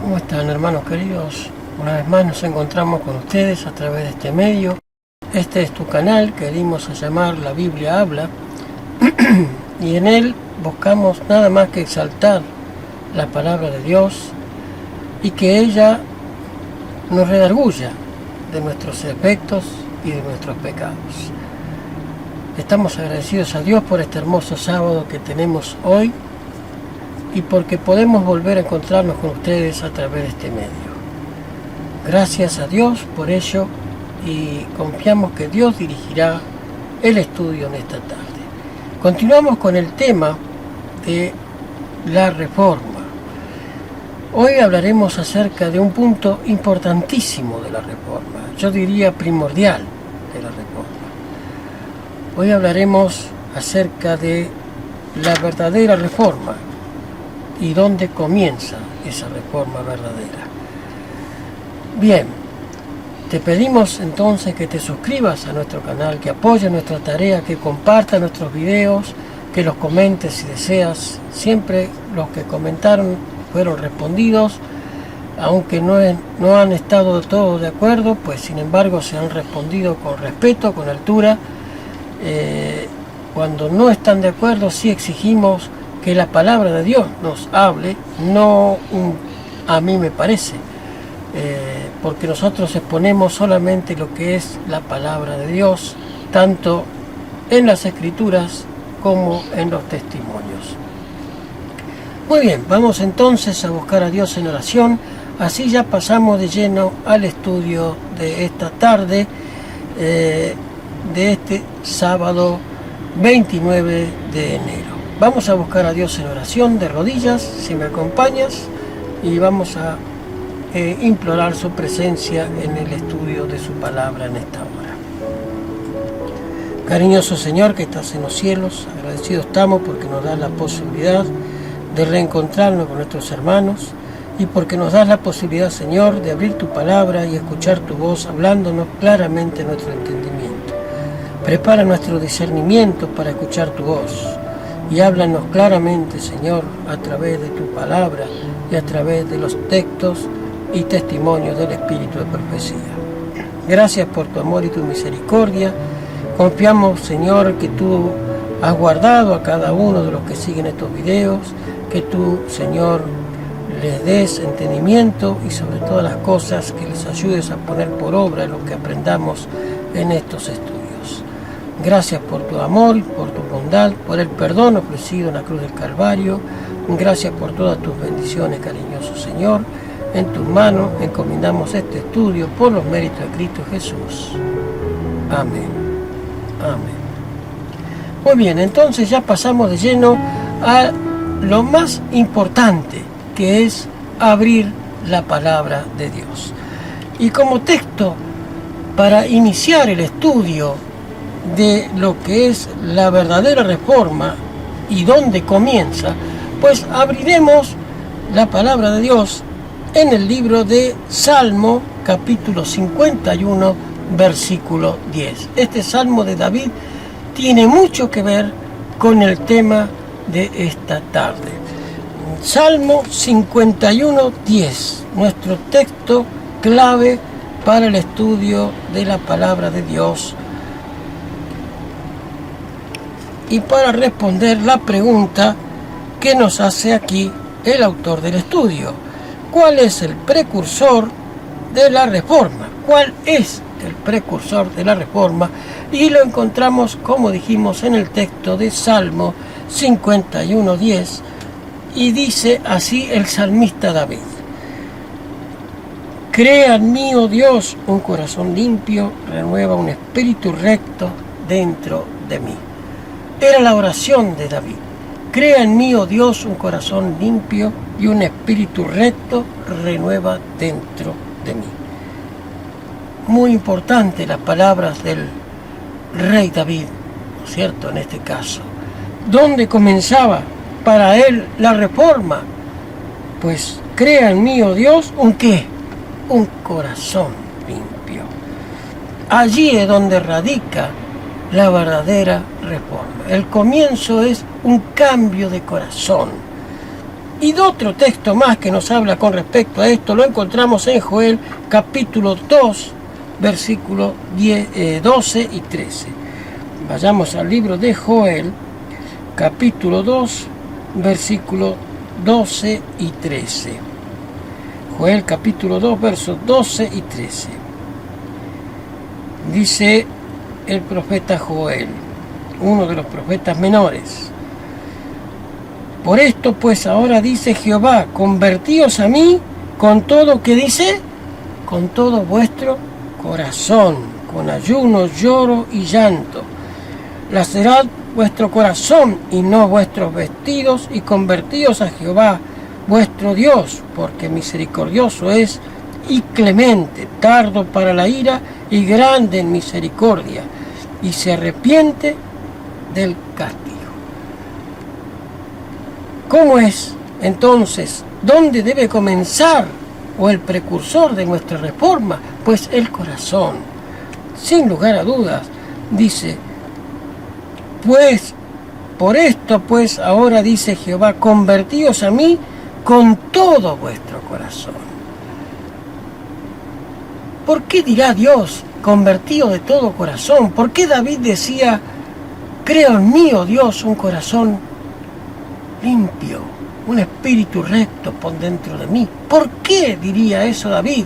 ¿Cómo están, hermanos queridos? Una vez más nos encontramos con ustedes a través de este medio. Este es tu canal que dimos a llamar La Biblia Habla, y en él buscamos nada más que exaltar la palabra de Dios y que ella nos redarguya de nuestros defectos y de nuestros pecados. Estamos agradecidos a Dios por este hermoso sábado que tenemos hoy y porque podemos volver a encontrarnos con ustedes a través de este medio. Gracias a Dios por ello y confiamos que Dios dirigirá el estudio en esta tarde. Continuamos con el tema de la reforma. Hoy hablaremos acerca de un punto importantísimo de la reforma, yo diría primordial de la reforma. Hoy hablaremos acerca de la verdadera reforma y dónde comienza esa reforma verdadera. Bien, te pedimos entonces que te suscribas a nuestro canal, que apoyes nuestra tarea, que compartas nuestros videos, que los comentes si deseas. Siempre los que comentaron fueron respondidos, aunque no han estado todos de acuerdo, pues sin embargo se han respondido con respeto, con altura. Cuando no están de acuerdo, sí exigimos que la palabra de Dios nos hable, no a mí me parece, porque nosotros exponemos solamente lo que es la palabra de Dios, tanto en las Escrituras como en los testimonios. Muy bien, vamos entonces a buscar a Dios en oración, así ya pasamos de lleno al estudio de esta tarde, de este sábado 29 de enero. Vamos a buscar a Dios en oración, de rodillas, si me acompañas, y vamos a implorar su presencia en el estudio de su palabra en esta hora. Cariñoso Señor que estás en los cielos, agradecidos estamos porque nos das la posibilidad de reencontrarnos con nuestros hermanos y porque nos das la posibilidad, Señor, de abrir tu palabra y escuchar tu voz hablándonos claramente nuestro entendimiento. Prepara nuestro discernimiento para escuchar tu voz. Y háblanos claramente, Señor, a través de tu palabra y a través de los textos y testimonios del Espíritu de profecía. Gracias por tu amor y tu misericordia. Confiamos, Señor, que tú has guardado a cada uno de los que siguen estos videos, que tú, Señor, les des entendimiento y sobre todas las cosas que les ayudes a poner por obra lo que aprendamos en estos estudios. Gracias por tu amor, por tu bondad, por el perdón ofrecido en la cruz del Calvario. Gracias por todas tus bendiciones, cariñoso Señor. En tus manos encomendamos este estudio por los méritos de Cristo Jesús. Amén. Amén. Muy bien, entonces ya pasamos de lleno a lo más importante, que es abrir la palabra de Dios. Y como texto para iniciar el estudio de lo que es la verdadera reforma y dónde comienza, pues abriremos la palabra de Dios en el libro de Salmo, capítulo 51, versículo 10. Este Salmo de David tiene mucho que ver con el tema de esta tarde. Salmo 51, 10, nuestro texto clave para el estudio de la palabra de Dios y para responder la pregunta que nos hace aquí el autor del estudio. ¿Cuál es el precursor de la reforma? ¿Cuál es el precursor de la reforma? Y lo encontramos, como dijimos, en el texto de Salmo 51:10, y dice así el salmista David: Crea en mí, oh Dios, un corazón limpio, renueva un espíritu recto dentro de mí. Era la oración de David. Crea en mí, oh Dios, un corazón limpio y un espíritu recto renueva dentro de mí. Muy importante las palabras del rey David, ¿no es cierto? En este caso, ¿dónde comenzaba para él la reforma? Pues crea en mí, oh Dios, ¿un qué? Un corazón limpio. Allí es donde radica la verdadera reforma. El comienzo es un cambio de corazón. Y de otro texto más que nos habla con respecto a esto, lo encontramos en Joel capítulo 2, versículos 12 y 13. Vayamos al libro de Joel, capítulo 2, versículos 12 y 13. Joel capítulo 2, versos 12 y 13. Dice el profeta Joel, uno de los profetas menores: por esto pues ahora dice Jehová, convertíos a mí con todo, ¿qué dice? Con todo vuestro corazón, con ayuno, lloro y llanto. Lacerad vuestro corazón y no vuestros vestidos, y convertíos a Jehová vuestro Dios, porque misericordioso es y clemente, tardo para la ira y grande en misericordia, y se arrepiente del castigo. ¿Cómo es entonces? ¿Dónde debe comenzar o el precursor de nuestra reforma? Pues el corazón. Sin lugar a dudas, dice, pues por esto pues ahora dice Jehová, convertíos a mí con todo vuestro corazón. ¿Por qué dirá Dios, convertido de todo corazón? ¿Por qué David decía, creo en mí, oh Dios, un corazón limpio, un espíritu recto pon dentro de mí? ¿Por qué diría eso David?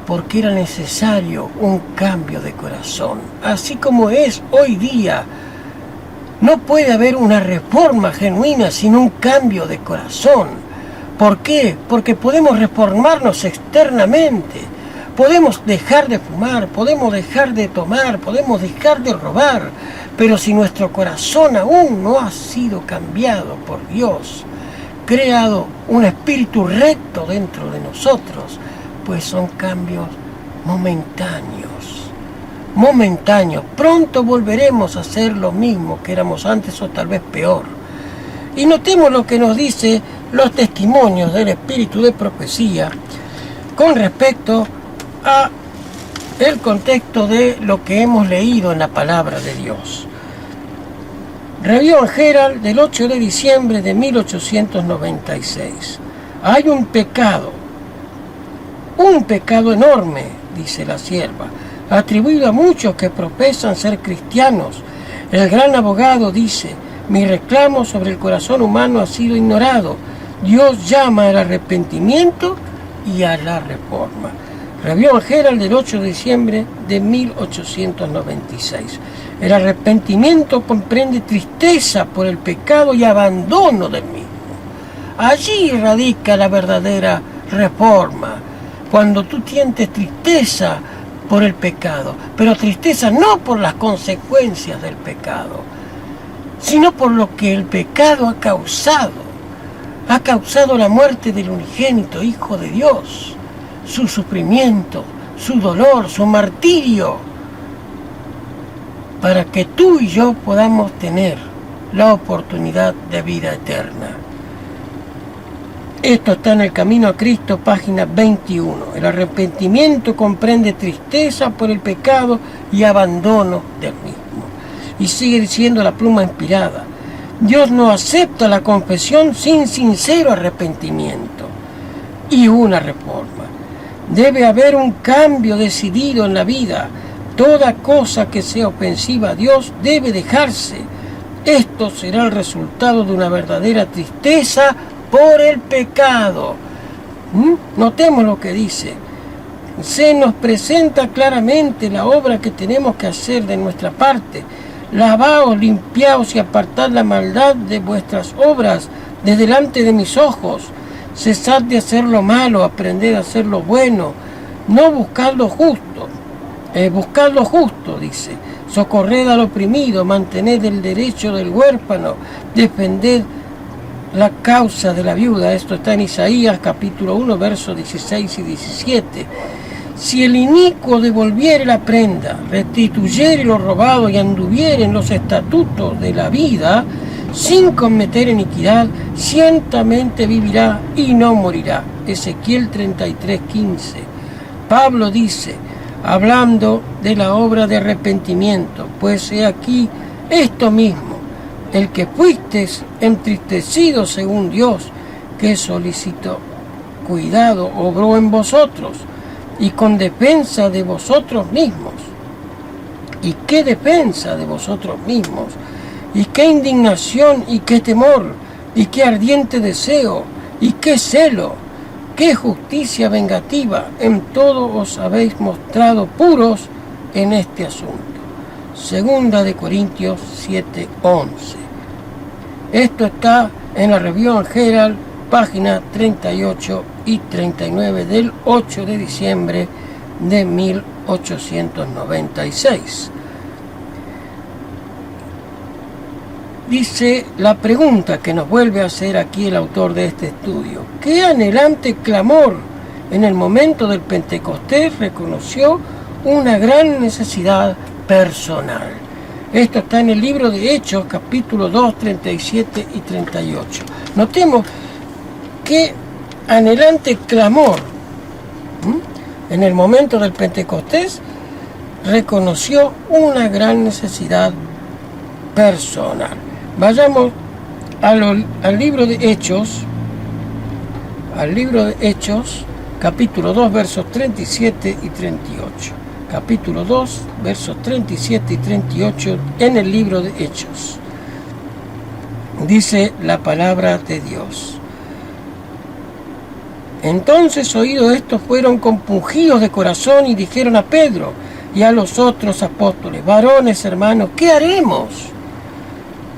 Porque era necesario un cambio de corazón. Así como es hoy día, no puede haber una reforma genuina sin un cambio de corazón. ¿Por qué? Porque podemos reformarnos externamente. Podemos dejar de fumar, podemos dejar de tomar, podemos dejar de robar, pero si nuestro corazón aún no ha sido cambiado por Dios, creado un espíritu recto dentro de nosotros, pues son cambios momentáneos. Pronto volveremos a ser lo mismo que éramos antes o tal vez peor. Y notemos lo que nos dice los testimonios del espíritu de profecía con respecto a el contexto de lo que hemos leído en la palabra de Dios. Review and Herald del 8 de diciembre de 1896. Hay un pecado enorme, dice la sierva, atribuido a muchos que profesan ser cristianos. El gran abogado dice, mi reclamo sobre el corazón humano ha sido ignorado. Dios llama al arrepentimiento y a la reforma. Review and Herald del 8 de diciembre de 1896. El arrepentimiento comprende tristeza por el pecado y abandono del mismo. Allí radica la verdadera reforma, cuando tú sientes tristeza por el pecado, pero tristeza no por las consecuencias del pecado, sino por lo que el pecado ha causado. Ha causado la muerte del unigénito Hijo de Dios, su sufrimiento, su dolor, su martirio, para que tú y yo podamos tener la oportunidad de vida eterna. Esto está en El Camino a Cristo, página 21. El arrepentimiento comprende tristeza por el pecado y abandono del mismo. Y sigue diciendo la pluma inspirada, Dios no acepta la confesión sin sincero arrepentimiento y una reforma. Debe haber un cambio decidido en la vida. Toda cosa que sea ofensiva a Dios debe dejarse. Esto será el resultado de una verdadera tristeza por el pecado. Notemos lo que dice. Se nos presenta claramente la obra que tenemos que hacer de nuestra parte. Lavaos, limpiaos y apartad la maldad de vuestras obras de delante de mis ojos. Cesad de hacer lo malo, aprended a hacer lo bueno. No buscad lo justo. Buscad lo justo, dice. Socorred al oprimido, mantened el derecho del huérfano, defended la causa de la viuda. Esto está en Isaías capítulo 1, versos 16 y 17. Si el inicuo devolviere la prenda, restituyere lo robado y anduviere en los estatutos de la vida, sin cometer iniquidad, ciertamente vivirá y no morirá. Ezequiel 33:15. Pablo dice, hablando de la obra de arrepentimiento, pues he aquí esto mismo, el que fuisteis entristecidos según Dios, que solicitó cuidado, obró en vosotros, y con defensa de vosotros mismos. ¿Y qué defensa de vosotros mismos? ¿Y qué indignación y qué temor? ¿Y qué ardiente deseo? ¿Y qué celo? ¿Qué justicia vengativa? En todo os habéis mostrado puros en este asunto. Segunda de Corintios 7:11. Esto está en la Review Herald, páginas 38 y 39 del 8 de diciembre de 1896. Dice la pregunta que nos vuelve a hacer aquí el autor de este estudio: ¿qué anhelante clamor en el momento del Pentecostés reconoció una gran necesidad personal? Esto está en el libro de Hechos, capítulo 2, 37 y 38. Notemos qué anhelante clamor en el momento del Pentecostés reconoció una gran necesidad personal. Vayamos al libro de Hechos, capítulo 2, versos 37 y 38. Capítulo 2, versos 37 y 38 en el libro de Hechos. Dice la palabra de Dios: entonces, oídos estos, fueron compungidos de corazón y dijeron a Pedro y a los otros apóstoles: varones, hermanos, ¿qué haremos?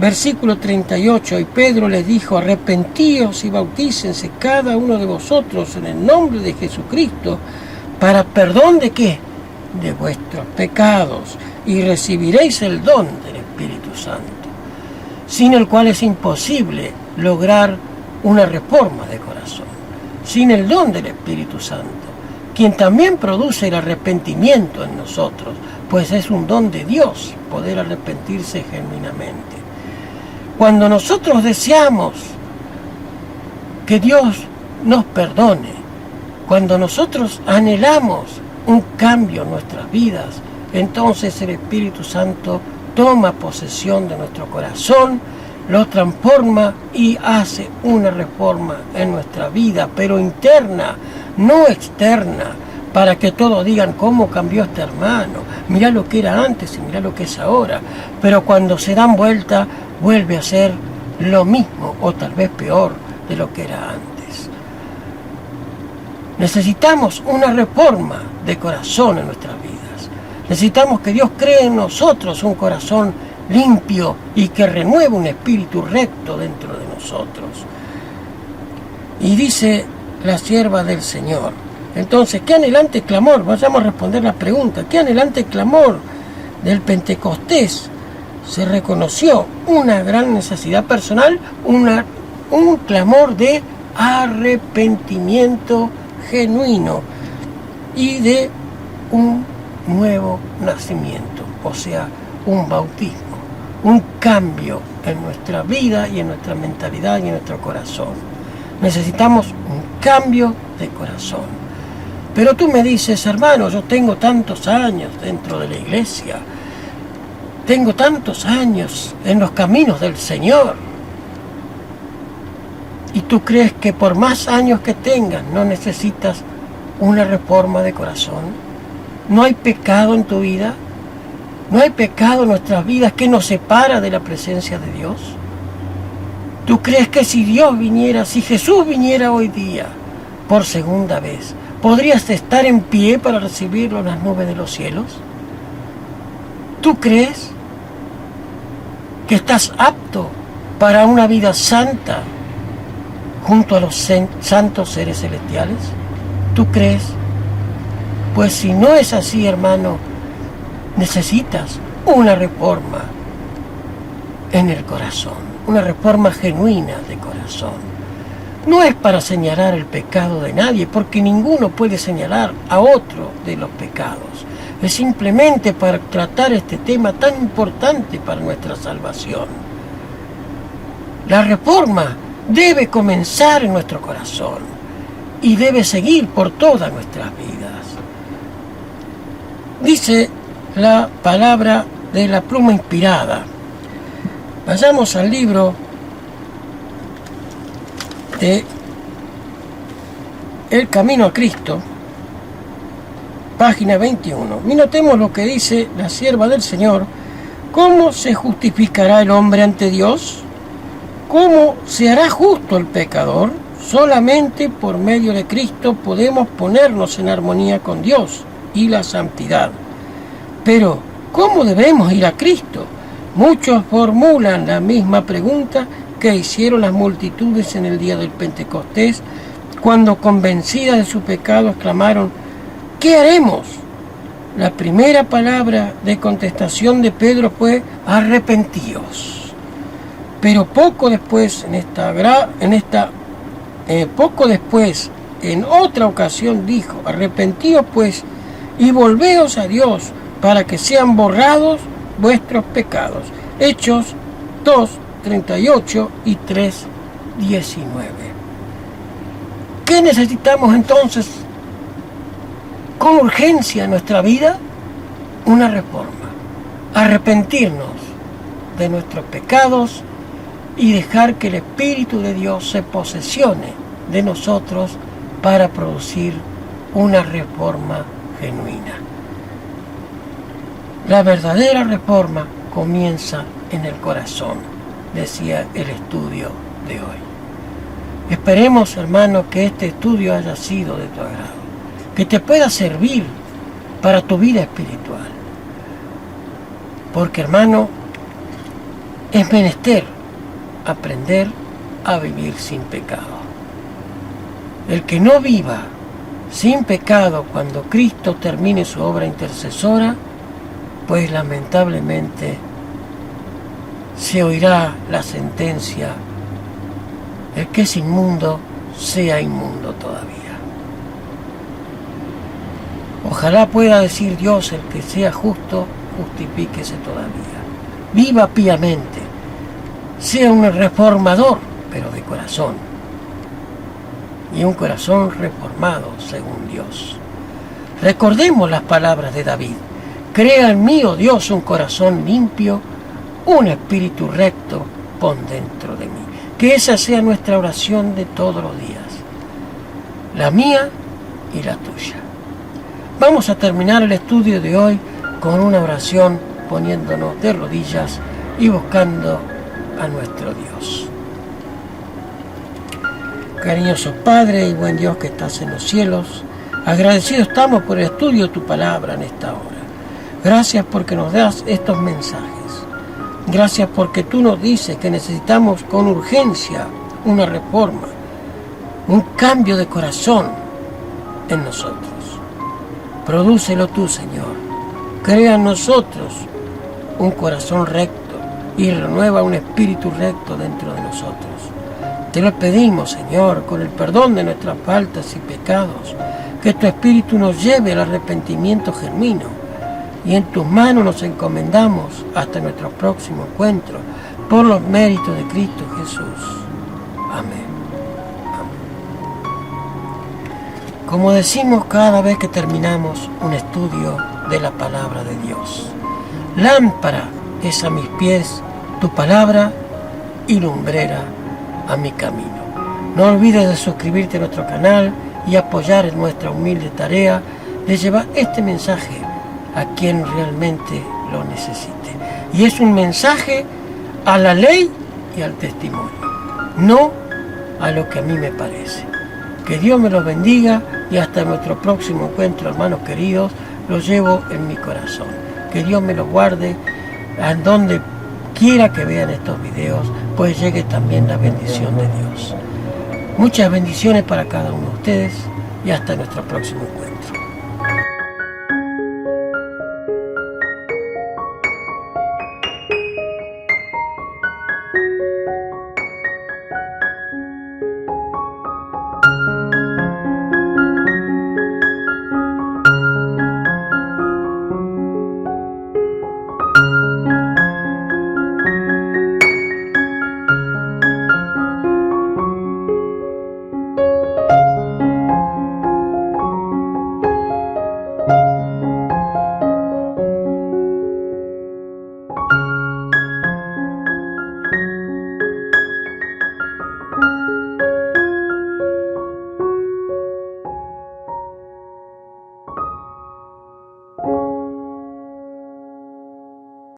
Versículo 38, y Pedro les dijo: arrepentíos y bautícense cada uno de vosotros en el nombre de Jesucristo para perdón de ¿qué? De vuestros pecados, y recibiréis el don del Espíritu Santo, sin el cual es imposible lograr una reforma de corazón. Sin el don del Espíritu Santo, quien también produce el arrepentimiento en nosotros, pues es un don de Dios poder arrepentirse genuinamente. Cuando nosotros deseamos que Dios nos perdone, cuando nosotros anhelamos un cambio en nuestras vidas, entonces el Espíritu Santo toma posesión de nuestro corazón, lo transforma y hace una reforma en nuestra vida, pero interna, no externa, para que todos digan cómo cambió este hermano, mirá lo que era antes y mirá lo que es ahora. Pero cuando se dan vuelta, vuelve a ser lo mismo o tal vez peor de lo que era antes. Necesitamos una reforma de corazón en nuestras vidas. Necesitamos que Dios cree en nosotros un corazón limpio y que renueve un espíritu recto dentro de nosotros. Y dice la sierva del Señor: entonces, ¿qué anhelante clamor? Vayamos a responder la pregunta. ¿Qué anhelante clamor del Pentecostés? Se reconoció una gran necesidad personal, un clamor de arrepentimiento genuino y de un nuevo nacimiento, o sea, un bautismo, un cambio en nuestra vida y en nuestra mentalidad y en nuestro corazón. Necesitamos un cambio de corazón. Pero tú me dices: hermano, yo tengo tantos años dentro de la iglesia, tengo tantos años en los caminos del Señor, y tú crees que por más años que tengas no necesitas una reforma de corazón. ¿No hay pecado en tu vida? ¿No hay pecado en nuestras vidas que nos separa de la presencia de Dios? ¿Tú crees que si Dios viniera, si Jesús viniera hoy día por segunda vez, podrías estar en pie para recibirlo en las nubes de los cielos? ¿Tú crees que estás apto para una vida santa junto a los santos seres celestiales? ¿Tú crees? Pues si no es así, hermano, necesitas una reforma en el corazón, una reforma genuina de corazón. No es para señalar el pecado de nadie, porque ninguno puede señalar a otro de los pecados. Es simplemente para tratar este tema tan importante para nuestra salvación. La reforma debe comenzar en nuestro corazón y debe seguir por todas nuestras vidas. Dice la palabra de la pluma inspirada: Vayamos al libro de El Camino a Cristo, página 21. Y notemos lo que dice la sierva del Señor. ¿Cómo se justificará el hombre ante Dios? ¿Cómo se hará justo el pecador? Solamente por medio de Cristo podemos ponernos en armonía con Dios y la santidad. Pero, ¿cómo debemos ir a Cristo? Muchos formulan la misma pregunta que hicieron las multitudes en el día del Pentecostés, cuando convencidas de su pecado exclamaron: ¿qué haremos? La primera palabra de contestación de Pedro fue: arrepentíos. Pero poco después, en otra ocasión dijo: arrepentíos pues y volveos a Dios para que sean borrados vuestros pecados. Hechos 2:38 y 3:19. ¿Qué necesitamos entonces con urgencia en nuestra vida? Una reforma. Arrepentirnos de nuestros pecados y dejar que el Espíritu de Dios se posesione de nosotros para producir una reforma genuina. La verdadera reforma comienza en el corazón, decía el estudio de hoy. Esperemos, hermano, que este estudio haya sido de tu agrado, que te pueda servir para tu vida espiritual. Porque, hermano, es menester aprender a vivir sin pecado. El que no viva sin pecado cuando Cristo termine su obra intercesora, pues lamentablemente se oirá la sentencia: el que es inmundo, sea inmundo todavía. Ojalá pueda decir Dios: el que sea justo, justifíquese todavía. Viva piamente, sea un reformador, pero de corazón, y un corazón reformado según Dios. Recordemos las palabras de David: crea en mí, oh Dios, un corazón limpio, un espíritu recto pon dentro de mí. Que esa sea nuestra oración de todos los días, la mía y la tuya. Vamos a terminar el estudio de hoy con una oración, poniéndonos de rodillas y buscando a nuestro Dios. Cariñoso Padre y buen Dios que estás en los cielos, agradecidos estamos por el estudio de tu palabra en esta hora. Gracias porque nos das estos mensajes. Gracias porque tú nos dices que necesitamos con urgencia una reforma, un cambio de corazón en nosotros. Prodúcelo tú, Señor. Crea en nosotros un corazón recto y renueva un espíritu recto dentro de nosotros. Te lo pedimos, Señor, con el perdón de nuestras faltas y pecados, que tu espíritu nos lleve al arrepentimiento genuino. Y en tus manos nos encomendamos hasta nuestro próximo encuentro, por los méritos de Cristo Jesús. Amén. Como decimos cada vez que terminamos un estudio de la palabra de Dios: lámpara es a mis pies tu palabra y lumbrera a mi camino. No olvides de suscribirte a nuestro canal y apoyar en nuestra humilde tarea de llevar este mensaje a quien realmente lo necesite. Y es un mensaje a la ley y al testimonio, no a lo que a mí me parece. Que Dios me los bendiga y hasta nuestro próximo encuentro, hermanos queridos. Los llevo en mi corazón. Que Dios me los guarde a donde quiera que vean estos videos, pues llegue también la bendición de Dios. Muchas bendiciones para cada uno de ustedes y hasta nuestro próximo encuentro.